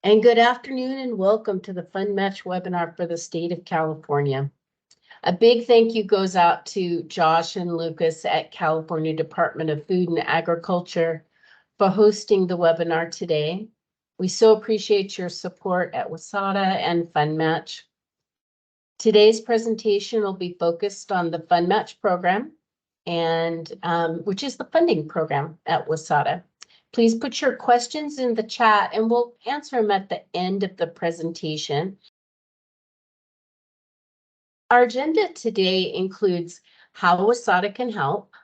And good afternoon and welcome to the FundMatch webinar for the state of California. A big thank you goes out to Josh and Lucas at California Department of Food and Agriculture for hosting the webinar today. We so appreciate your support at WSADA and FundMatch. Today's presentation will be focused on the FundMatch program, and which is the funding program at WSADA. Please put your questions in the chat and we'll answer them at the end of the presentation. Our agenda today includes how WSADA can help,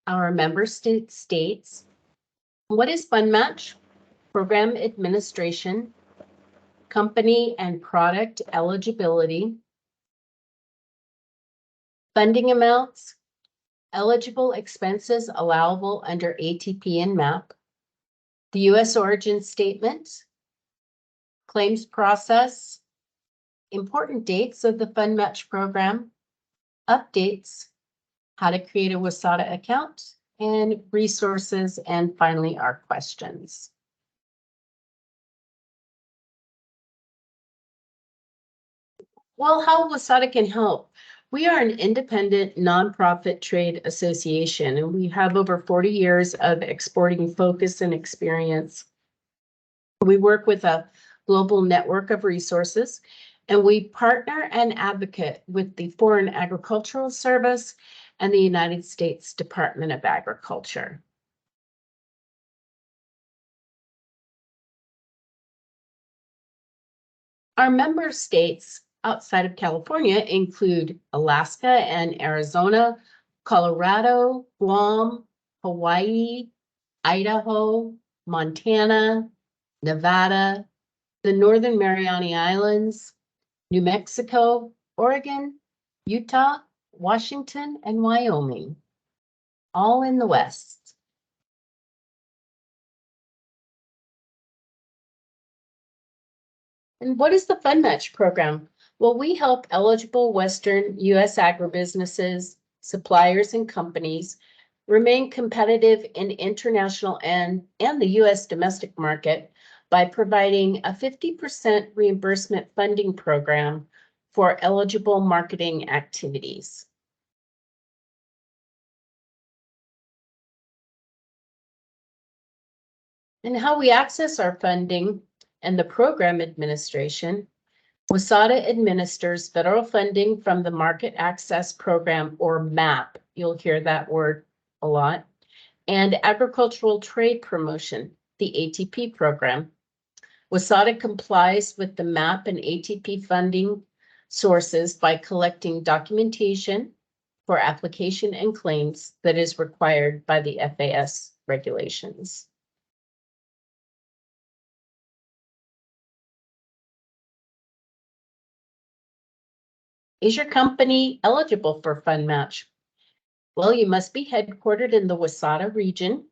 our member states, what is FundMatch, program administration, company and product eligibility, funding amounts, eligible expenses allowable under ATP and MAP, the U.S. origin statement, claims process, important dates of the FundMatch program, updates, how to create a WSADA account, and resources, and finally our questions. Well, how WSADA can help. We are an independent nonprofit trade association, and we have over 40 years of exporting focus and experience. We work with a global network of resources, and we partner and advocate with the Foreign Agricultural Service and the United States Department of Agriculture. Our member states outside of California include Alaska and Arizona, Colorado, Guam, Hawaii, Idaho, Montana, Nevada, the Northern Mariana Islands, New Mexico, Oregon, Utah, Washington, and Wyoming, all in the West. And what is the FundMatch program? Well, we help eligible Western U.S. agribusinesses, suppliers, and companies remain competitive in international and the U.S. domestic market by providing a 50% reimbursement funding program for eligible marketing activities. And how we access our funding and the program administration. WSADA administers federal funding from the Market Access Program, or MAP. You'll hear that word a lot. And Agricultural Trade Promotion, the ATP program. WSADA complies with the MAP and ATP funding sources by collecting documentation for application and claims that is required by the FAS regulations. Is your company eligible for FundMatch? Well, you must be headquartered in the WSADA region.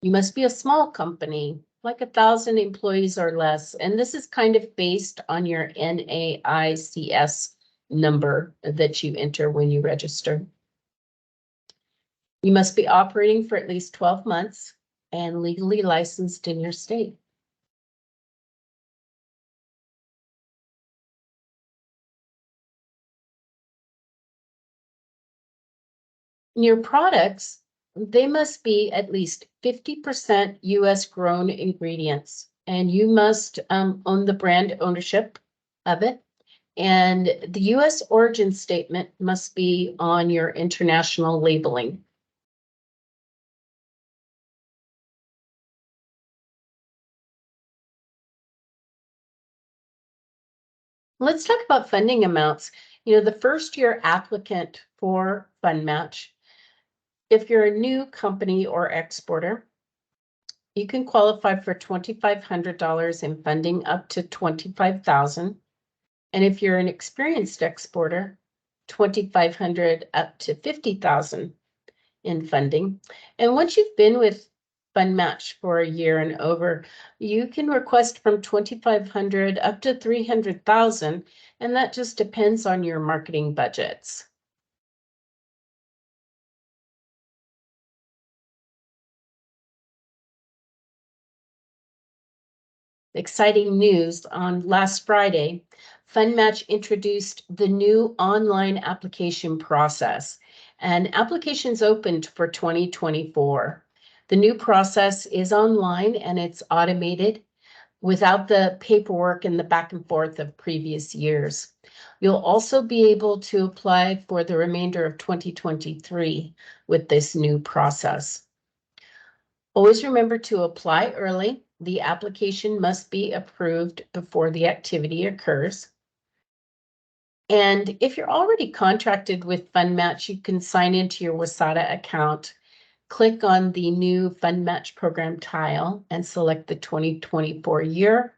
You must be a small company, like 1,000 employees or less. And this is kind of based on your NAICS number that you enter when you register. You must be operating for at least 12 months and legally licensed in your state. Your products, they must be at least 50% US grown ingredients, and you must own the brand ownership of it. And the US origin statement must be on your international labeling. Let's talk about funding amounts. You know, the first year applicant for FundMatch, if you're a new company or exporter, you can qualify for $2,500 in funding up to $25,000. And if you're an experienced exporter, $2,500 up to $50,000 in funding. And once you've been with FundMatch for a year and over, you can request from $2,500 up to $300,000, and that just depends on your marketing budgets. exciting news on last Friday, FundMatch introduced the new online application process, and applications opened for 2024. The new process is online and it's automated without the paperwork and the back and forth of previous years. You'll also be able to apply for the remainder of 2023 with this new process. Always remember to apply early. The application must be approved before the activity occurs. And if you're already contracted with FundMatch, you can sign into your Wasata account, click on the new FundMatch program tile and select the 2024 year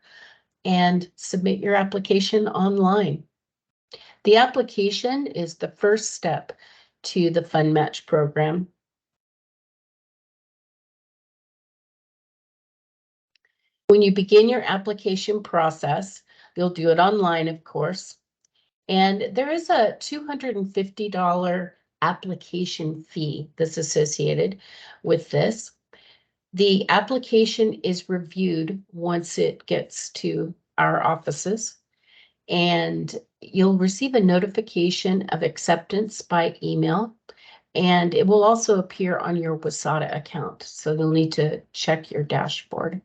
and submit your application online. The application is the first step to the FundMatch program. When you begin your application process, you'll do it online, of course, and there is a $250 application fee that's associated with this. The application is reviewed once it gets to our offices, and you'll receive a notification of acceptance by email, and it will also appear on your Wasata account, so you'll need to check your dashboard.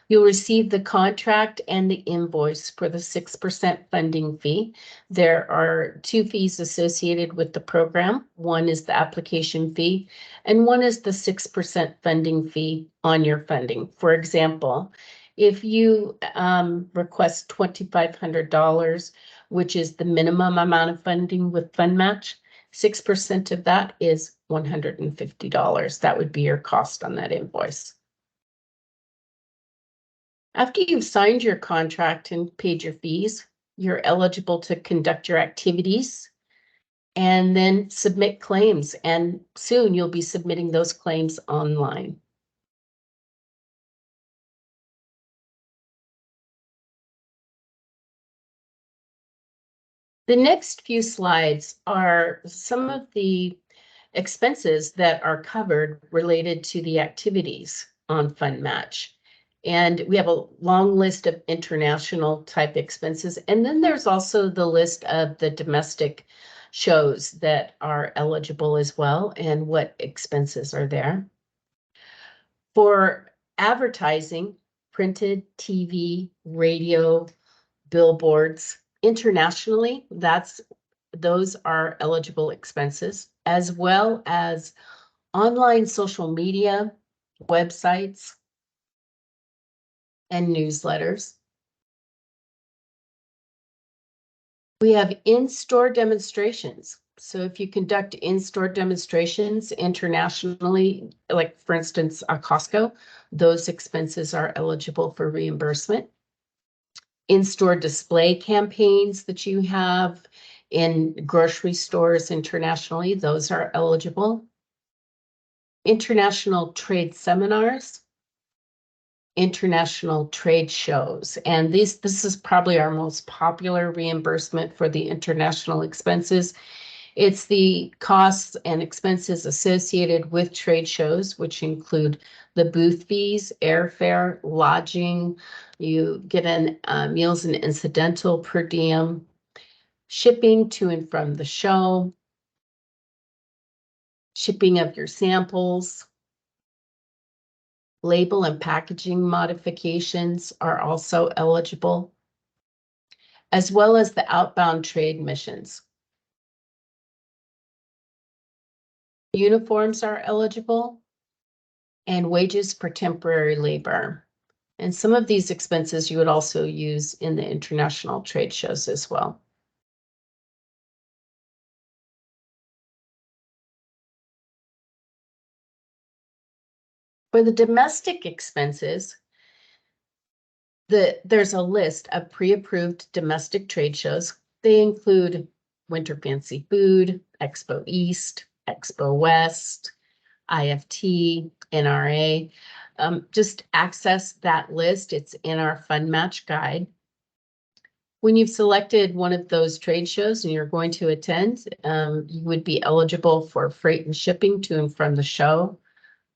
You'll receive the contract and the invoice for the 6% funding fee. There are two fees associated with the program. One is the application fee, and one is the 6% funding fee on your funding. For example, if you request $2,500, which is the minimum amount of funding with FundMatch, 6% of that is $150. That would be your cost on that invoice. After you've signed your contract and paid your fees, you're eligible to conduct your activities and then submit claims. And soon you'll be submitting those claims online. The next few slides are some of the expenses that are covered related to the activities on FundMatch. And we have a long list of international type expenses. And then there's also the list of the domestic shows that are eligible as well and what expenses are there. For advertising, printed, TV, radio, billboards, internationally, those are eligible expenses, as well as online social media, websites, and newsletters. We have in-store demonstrations. So if you conduct in-store demonstrations internationally, like for instance, Costco, those expenses are eligible for reimbursement. In-store display campaigns that you have in grocery stores internationally, those are eligible. International trade seminars, international trade shows. And this is probably our most popular reimbursement for the international expenses. It's the costs and expenses associated with trade shows, which include the booth fees, airfare, lodging. You get an meals and incidental per diem, shipping to and from the show, shipping of your samples. Label and packaging modifications are also eligible, as well as the outbound trade missions. Uniforms are eligible, and wages for temporary labor. And some of these expenses you would also use in the international trade shows as well. For the domestic expenses, there's a list of pre-approved domestic trade shows. They include Winter Fancy Food, Expo East, Expo West, IFT, NRA. Just access that list. It's in our FundMatch guide. When you've selected one of those trade shows and you're going to attend, you would be eligible for freight and shipping to and from the show,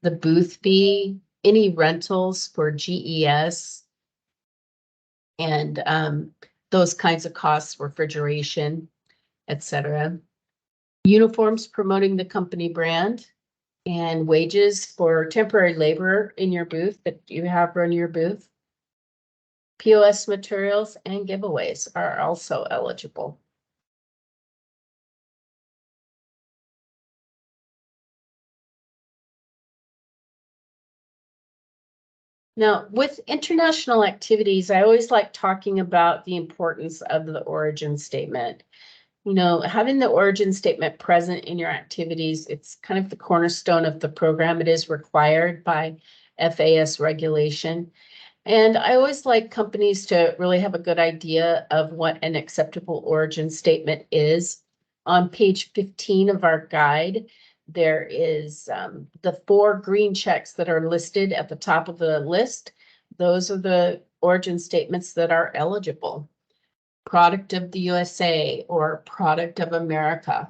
the booth fee, any rentals for GES and those kinds of costs, refrigeration, etc. Uniforms promoting the company brand, and wages for temporary labor in your booth that you have run your booth. POS materials and giveaways are also eligible. Now, with international activities, I always like talking about the importance of the origin statement. You know, having the origin statement present in your activities, it's kind of the cornerstone of the program. It is required by FAS regulation. And I always like companies to really have a good idea of what an acceptable origin statement is. On page 15 of our guide, there is the 4 green checks that are listed at the top of the list. Those are the origin statements that are eligible. Product of the USA or product of America,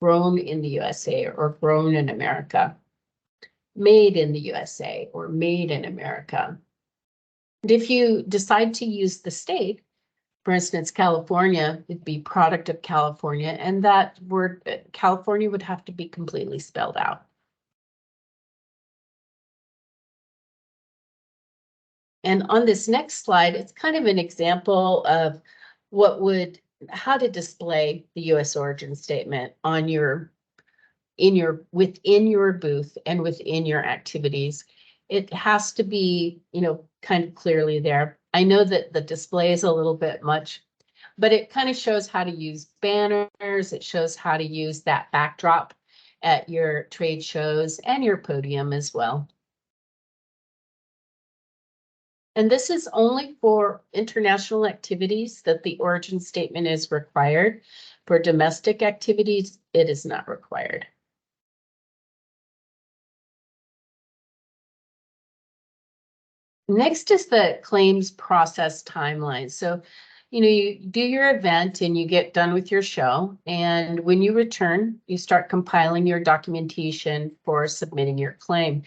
grown in the USA or grown in America, made in the USA or made in America. And if you decide to use the state, for instance, California, it'd be product of California, and that word California would have to be completely spelled out. And on this next slide, it's kind of an example of how to display the US origin statement on within your booth and within your activities. It has to be, kind of clearly there. I know that the display is a little bit much, but it kind of shows how to use banners. It shows how to use that backdrop at your trade shows and your podium as well. And this is only for international activities that the origin statement is required. For domestic activities, it is not required. Next is the claims process timeline. So, you do your event and you get done with your show. And when you return, you start compiling your documentation for submitting your claim.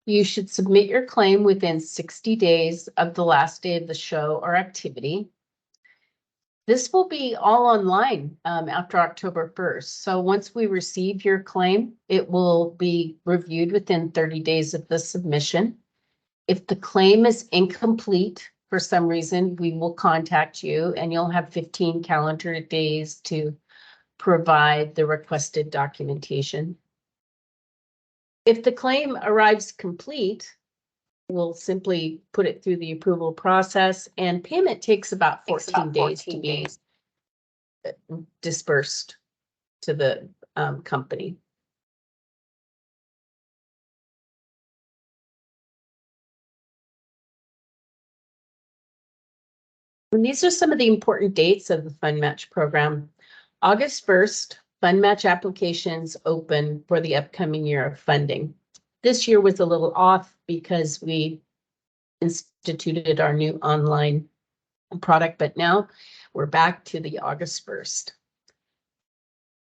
You should submit your claim within 60 days of the last day of the show or activity. This will be all online after October 1st. So once we receive your claim, it will be reviewed within 30 days of the submission. If the claim is incomplete for some reason, we will contact you and you'll have 15 calendar days to provide the requested documentation. If the claim arrives complete, we'll simply put it through the approval process, and payment takes about 14 days to be dispersed to the company. And these are some of the important dates of the FundMatch program. August 1st, FundMatch applications open for the upcoming year of funding. This year was a little off because we instituted our new online product, but now we're back to the August 1st.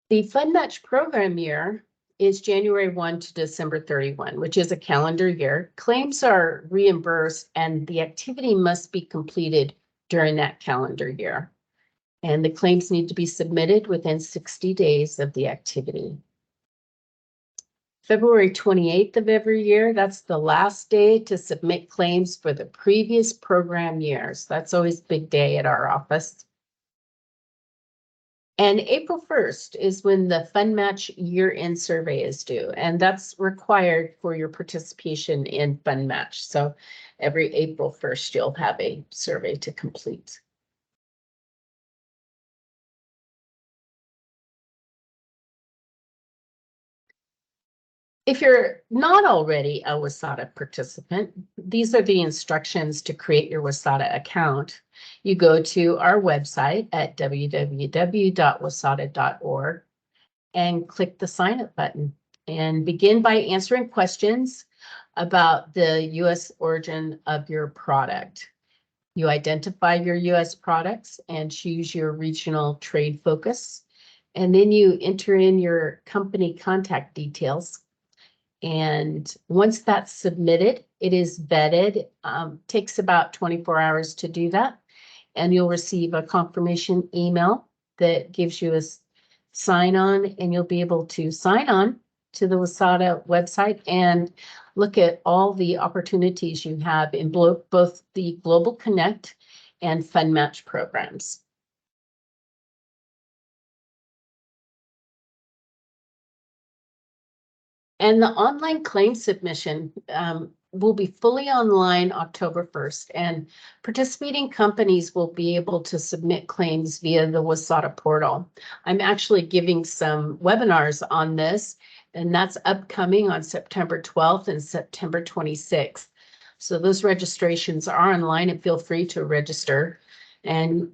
The FundMatch program year is January 1 to December 31, which is a calendar year. Claims are reimbursed and the activity must be completed during that calendar year. And the claims need to be submitted within 60 days of the activity. February 28th of every year, that's the last day to submit claims for the previous program years. That's always a big day at our office. And April 1st is when the FundMatch year-end survey is due, and that's required for your participation in FundMatch. So every April 1st, you'll have a survey to complete. If you're not already a WSATA participant, these are the instructions to create your WSATA account. You go to our website at www.wasata.org and click the sign up button and begin by answering questions about the US origin of your product. You identify your US products and choose your regional trade focus. And then you enter in your company contact details. And once that's submitted, it is vetted. Takes about 24 hours to do that. And you'll receive a confirmation email that gives you a sign on, and you'll be able to sign on to the WSADA website and look at all the opportunities you have in both the Global Connect and FundMatch programs. And the online claim submission will be fully online October 1st, and participating companies will be able to submit claims via the WSADA portal. I'm actually giving some webinars on this, and that's upcoming on September 12th and September 26th. So those registrations are online, and feel free to register. And,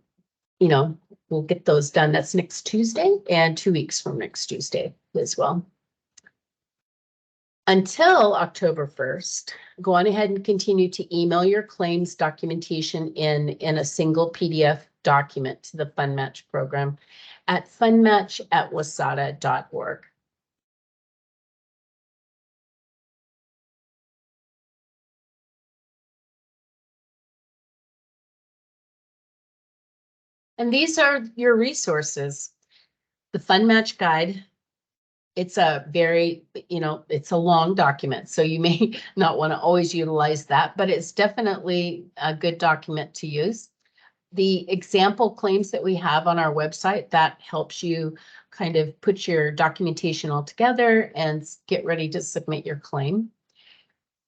you know, we'll get those done. That's next Tuesday and 2 weeks from next Tuesday as well. Until October 1st, go on ahead and continue to email your claims documentation in a single PDF document to the FundMatch program at fundmatch@wasada.org. And these are your resources. The FundMatch guide. It's a very, it's a long document, so you may not want to always utilize that, but it's definitely a good document to use. The example claims that we have on our website, that helps you kind of put your documentation all together and get ready to submit your claim.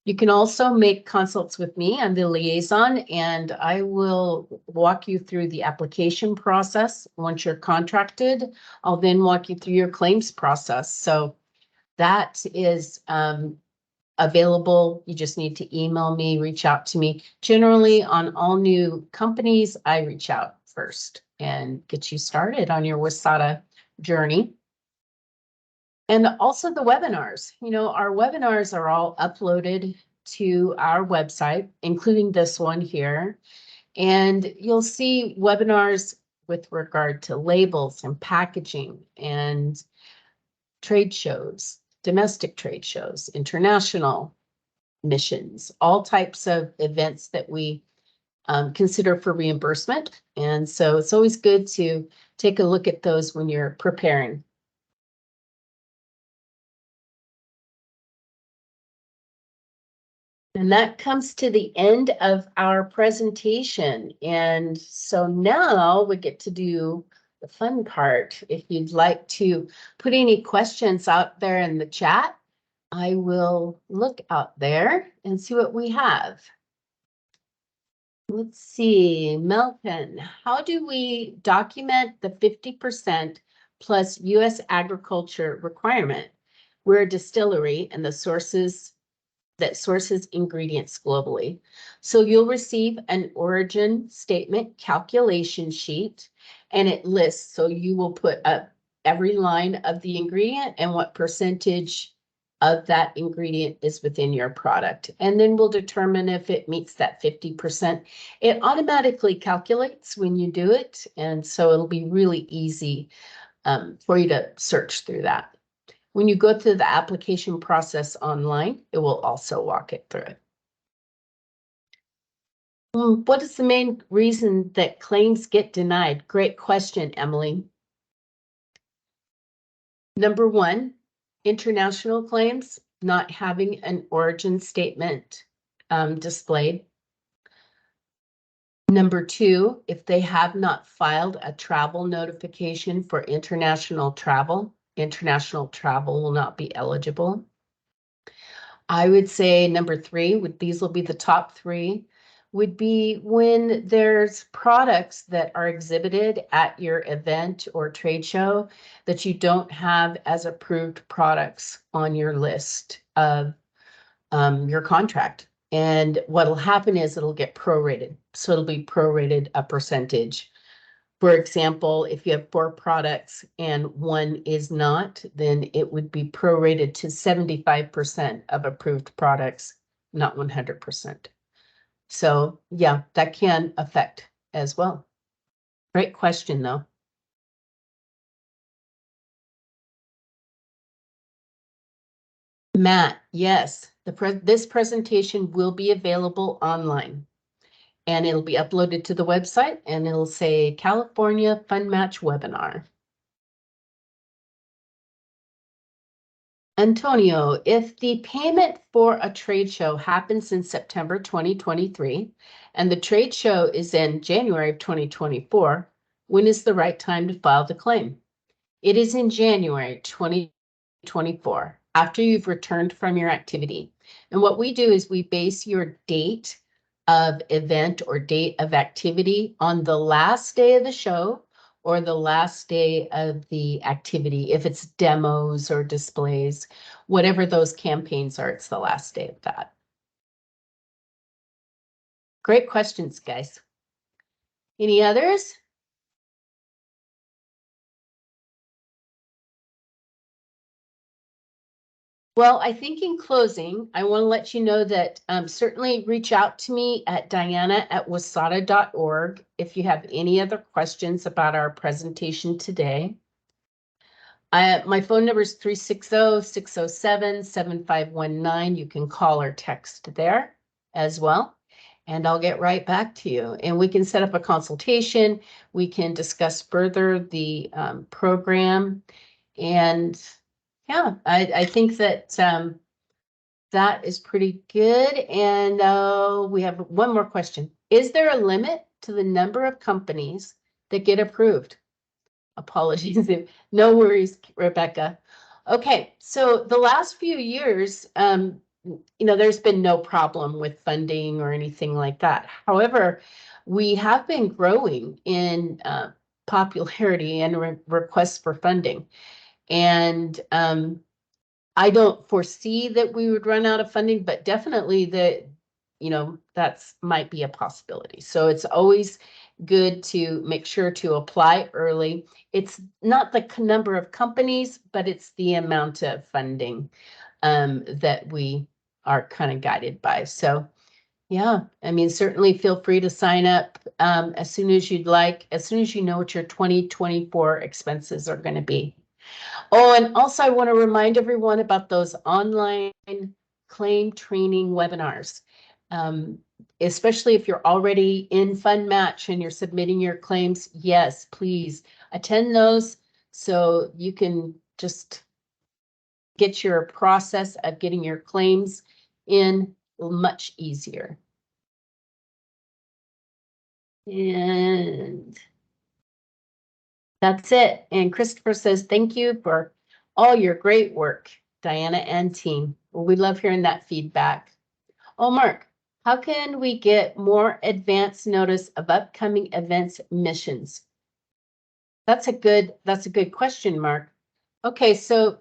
You can also make consults with me. I'm the liaison, and I will walk you through the application process. Once you're contracted, I'll then walk you through your claims process. So that is available. You just need to email me, reach out to me. Generally, on all new companies, I reach out first and get you started on your WSADA journey. And also the webinars. Our webinars are all uploaded to our website, including this one here. And you'll see webinars with regard to labels and packaging and trade shows, domestic trade shows, international missions, all types of events that we consider for reimbursement. And so it's always good to take a look at those when you're preparing. And that comes to the end of our presentation. And so now we get to do the fun part. If you'd like to put any questions out there in the chat, I will look out there and see what we have. Let's see, Melvin, how do we document the 50% plus U.S. agriculture requirement? We're a distillery and the sources ingredients globally. So you'll receive an origin statement calculation sheet, and it lists, so you will put up every line of the ingredient and what percentage of that ingredient is within your product. And then we'll determine if it meets that 50%. It automatically calculates when you do it. And so it'll be really easy for you to search through that. When you go through the application process online, it will also walk it through. What is the main reason that claims get denied? Great question, Emily. Number one, international claims not having an origin statement displayed. Number two, if they have not filed a travel notification for international travel will not be eligible. I would say number three, these will be the top three, would be when there's products that are exhibited at your event or trade show that you don't have as approved products on your list of your contract. And what'll happen is it'll get prorated. So it'll be prorated a percentage. For example, if you have 4 products and one is not, then it would be prorated to 75% of approved products, not 100%. So yeah, that can affect as well. Great question though. Matt, yes, this presentation will be available online. And it'll be uploaded to the website and it'll say California FundMatch webinar. Antonio, if the payment for a trade show happens in September 2023 and the trade show is in January of 2024, when is the right time to file the claim? It is in January 2024, after you've returned from your activity. And what we do is we base your date of event or date of activity on the last day of the show or the last day of the activity. If it's demos or displays, whatever those campaigns are, it's the last day of that. Great questions, guys. Any others? Well, I think in closing, I want to let you know that certainly reach out to me at diana@wasada.org if you have any other questions about our presentation today. My phone number is 360-607-7519. You can call or text there as well, and I'll get right back to you. And we can set up a consultation. We can discuss further the program. And yeah, I think that that is pretty good. And we have one more question. Is there a limit to the number of companies that get approved? Apologies. No worries, Rebecca. Okay, so the last few years, there's been no problem with funding or anything like that. However, we have been growing in popularity and requests for funding. And I don't foresee that we would run out of funding, but definitely that's might be a possibility. So it's always good to make sure to apply early. It's not the number of companies, but it's the amount of funding that we are kind of guided by. So yeah, I mean, certainly feel free to sign up as soon as you'd like, as soon as you know what your 2024 expenses are going to be. Oh, and also I want to remind everyone about those online claim training webinars. Especially if you're already in FundMatch and you're submitting your claims, yes, please attend those so you can just get your process of getting your claims in much easier. And that's it. And Christopher says, thank you for all your great work, Diana and team. Well, we love hearing that feedback. Oh, Mark, how can we get more advance notice of upcoming events missions? That's a good question, Mark. Okay, so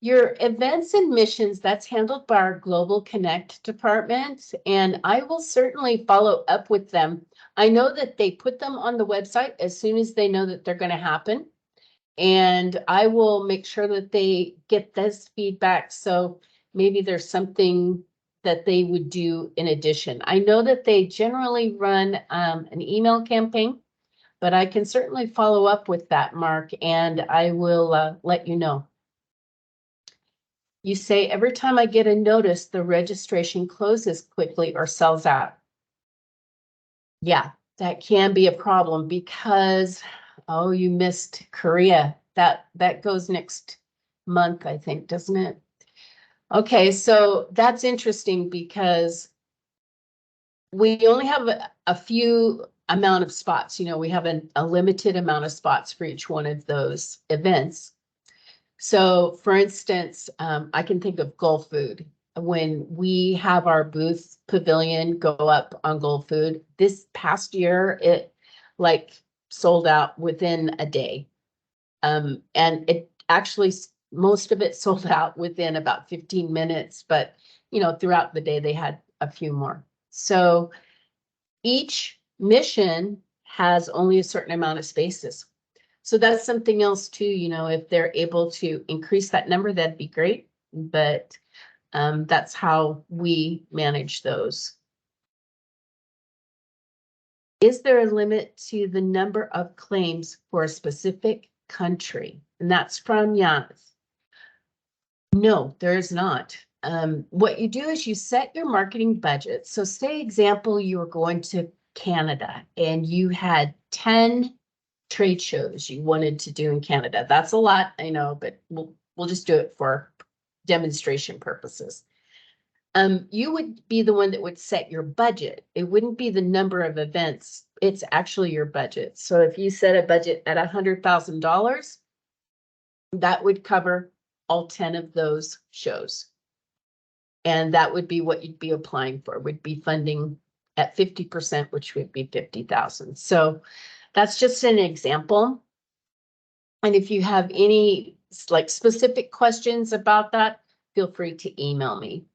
your events and missions, that's handled by our Global Connect department, and I will certainly follow up with them. I know that they put them on the website as soon as they know that they're going to happen, and I will make sure that they get this feedback. So maybe there's something that they would do in addition. I know that they generally run an email campaign, but I can certainly follow up with that, Mark, and I will let you know. You say, every time I get a notice, the registration closes quickly or sells out. Yeah, that can be a problem because, oh, you missed Korea. That goes next month, I think, doesn't it? Okay, so that's interesting because we only have a few amount of spots. We have a limited amount of spots for each one of those events. So for instance, I can think of Gulf Food. When we have our booth pavilion go up on Gulf Food, this past year, it sold out within a day. And it actually, most of it sold out within about 15 minutes, but throughout the day, they had a few more. So each mission has only a certain amount of spaces. So that's something else too, if they're able to increase that number, that'd be great. But that's how we manage those. Is there a limit to the number of claims for a specific country? And that's from Janice. No, there is not. What you do is you set your marketing budget. So say example, you were going to Canada and you had 10 trade shows you wanted to do in Canada. That's a lot, I know, but we'll just do it for demonstration purposes. You would be the one that would set your budget. It wouldn't be the number of events. It's actually your budget. So if you set a budget at $100,000, that would cover all 10 of those shows. And that would be what you'd be applying for, would be funding at 50%, which would be 50,000. So that's just an example. And if you have any like specific questions about that, feel free to email me.